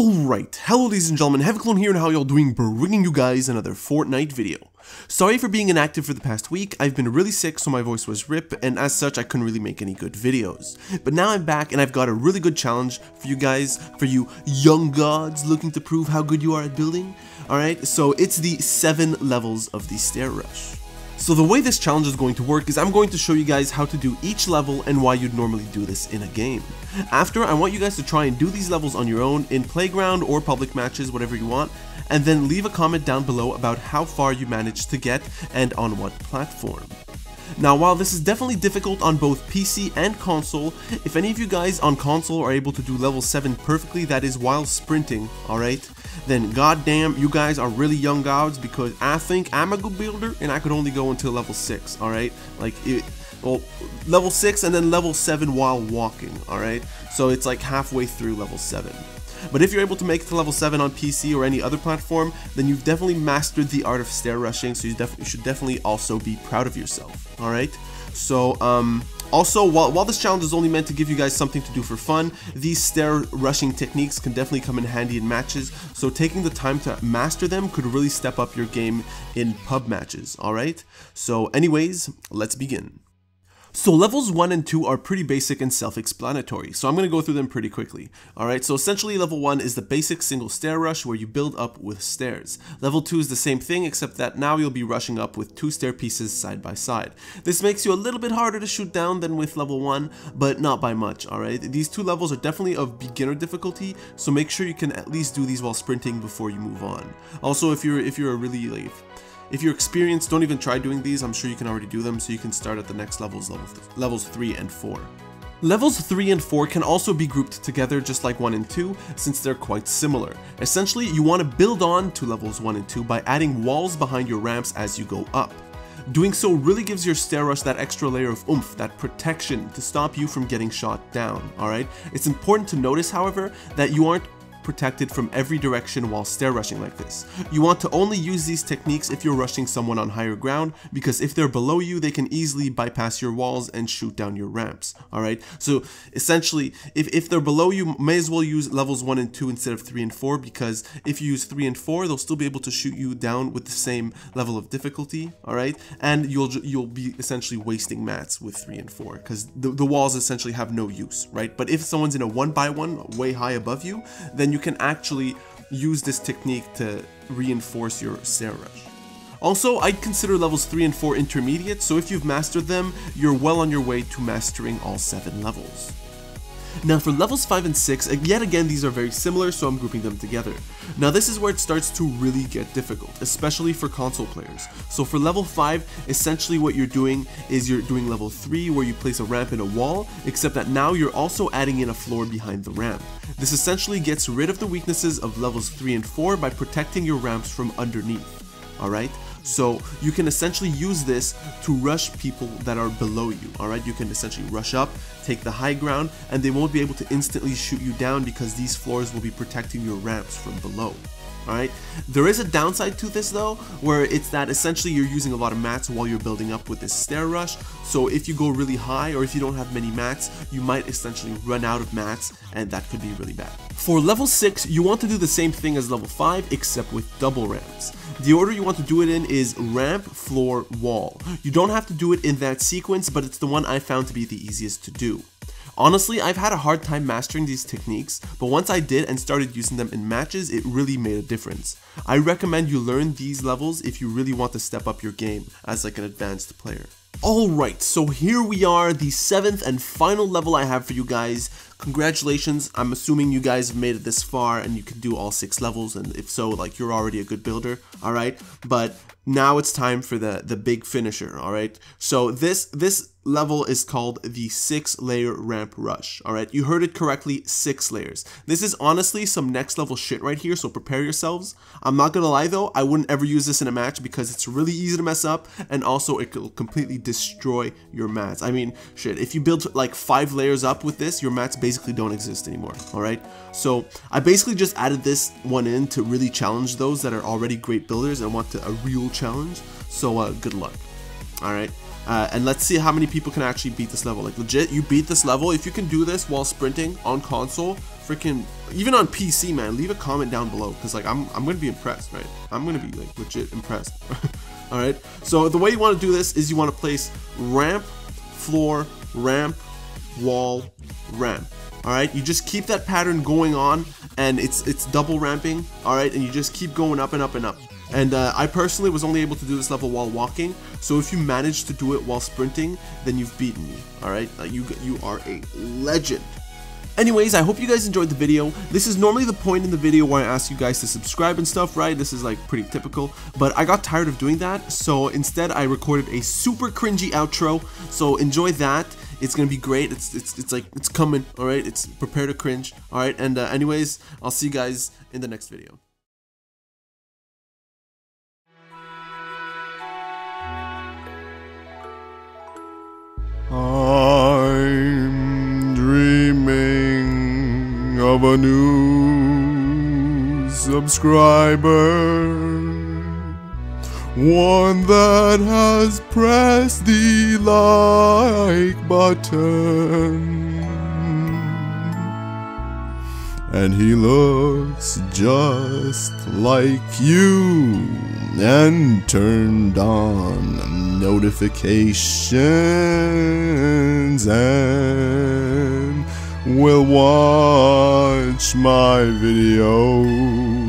Alright, hello ladies and gentlemen, Heavenclone here and how y'all doing, bringing you guys another Fortnite video. Sorry for being inactive for the past week. I've been really sick, so my voice was rip, and as such I couldn't really make any good videos. But now I'm back and I've got a really good challenge for you guys, for you young gods looking to prove how good you are at building. Alright, so it's the 7 levels of the Stair Rush. So the way this challenge is going to work is I'm going to show you guys how to do each level and why you'd normally do this in a game. After, I want you guys to try and do these levels on your own in playground or public matches, whatever you want, and then leave a comment down below about how far you managed to get and on what platform. Now, while this is definitely difficult on both PC and console, if any of you guys on console are able to do level 7 perfectly, that is while sprinting, alright, then goddamn, you guys are really young gods, because I think I'm a good builder and I could only go until level 6, alright, well, level 6 and then level 7 while walking, alright, so it's like halfway through level 7. But if you're able to make it to level 7 on PC or any other platform, then you've definitely mastered the art of stair rushing, so you should definitely also be proud of yourself, alright? So, also, while this challenge is only meant to give you guys something to do for fun, these stair rushing techniques can definitely come in handy in matches, so taking the time to master them could really step up your game in pub matches, alright? So anyways, let's begin. So levels 1 and 2 are pretty basic and self-explanatory, so I'm going to go through them pretty quickly. Alright, so essentially level 1 is the basic single stair rush where you build up with stairs. Level 2 is the same thing, except that now you'll be rushing up with 2 stair pieces side by side. This makes you a little bit harder to shoot down than with level 1, but not by much, alright? These 2 levels are definitely of beginner difficulty, so make sure you can at least do these while sprinting before you move on. Also, if you're experienced, don't even try doing these. I'm sure you can already do them, so you can start at the next levels 3 and 4. Levels 3 and 4 can also be grouped together just like 1 and 2, since they're quite similar. Essentially, you want to build on to levels 1 and 2 by adding walls behind your ramps as you go up. Doing so really gives your stair rush that extra layer of oomph, that protection to stop you from getting shot down, alright? It's important to notice, however, that you aren't protected from every direction while stair rushing like this. You want to only use these techniques if you're rushing someone on higher ground, because if they're below you, they can easily bypass your walls and shoot down your ramps, alright? So essentially, if they're below you, may as well use levels 1 and 2 instead of 3 and 4, because if you use 3 and 4, they'll still be able to shoot you down with the same level of difficulty, alright? And you'll be essentially wasting mats with 3 and 4, because the walls essentially have no use, right? But if someone's in a 1x1 way high above you, then you can actually use this technique to reinforce your stair rush. Also, I'd consider levels 3 and 4 intermediate, so if you've mastered them, you're well on your way to mastering all 7 levels. Now for levels 5 and 6, yet again these are very similar, so I'm grouping them together. Now this is where it starts to really get difficult, especially for console players. So for level 5, essentially what you're doing is you're doing level 3 where you place a ramp in a wall, except that now you're also adding in a floor behind the ramp. This essentially gets rid of the weaknesses of levels 3 and 4 by protecting your ramps from underneath, alright? So you can essentially use this to rush people that are below you, alright? You can essentially rush up, take the high ground, and they won't be able to instantly shoot you down because these floors will be protecting your ramps from below. Alright, there is a downside to this though, where it's that essentially you're using a lot of mats while you're building up with this stair rush, so if you go really high or if you don't have many mats, you might essentially run out of mats, and that could be really bad. For level 6, you want to do the same thing as level 5, except with double ramps. The order you want to do it in is ramp, floor, wall. You don't have to do it in that sequence, but it's the one I found to be the easiest to do. Honestly, I've had a hard time mastering these techniques, but once I did and started using them in matches, it really made a difference. I recommend you learn these levels if you really want to step up your game as like an advanced player. Alright, so here we are, the 7th and final level I have for you guys. Congratulations, I'm assuming you guys have made it this far and you can do all 6 levels, and if so, like, you're already a good builder, alright? But now it's time for the big finisher, alright? So this level is called the 6-layer ramp rush, alright? You heard it correctly, 6 layers. This is honestly some next level shit right here, so prepare yourselves. I'm not gonna lie though, I wouldn't ever use this in a match because it's really easy to mess up, and also it will completely destroy your mats. I mean, shit, if you build like 5 layers up with this, your mats basically don't exist anymore, alright? So I basically just added this one in to really challenge those that are already great builders and want a real challenge, so good luck, alright? And let's see how many people can actually beat this level. Like legit, you beat this level. If you can do this while sprinting on console freaking, even on PC, man, leave a comment down below, because like I'm gonna be impressed, right? I'm gonna be like legit impressed. All right, so the way you want to do this is you want to place ramp, floor, ramp, wall, ramp. All right, you just keep that pattern going on, and it's double ramping. All right, and you just keep going up and up and up. And I personally was only able to do this level while walking, so if you manage to do it while sprinting, then you've beaten me. All right, you are a legend. Anyways, I hope you guys enjoyed the video. This is normally the point in the video where I ask you guys to subscribe and stuff, right? This is like pretty typical, but I got tired of doing that, so instead I recorded a super cringy outro. So enjoy that. It's gonna be great. It's like it's coming. All right, it's prepare to cringe. All right, and anyways, I'll see you guys in the next video. I'm dreaming of a new subscriber, one that has pressed the like button, and he looks just like you, and turned on notifications, and will watch my videos.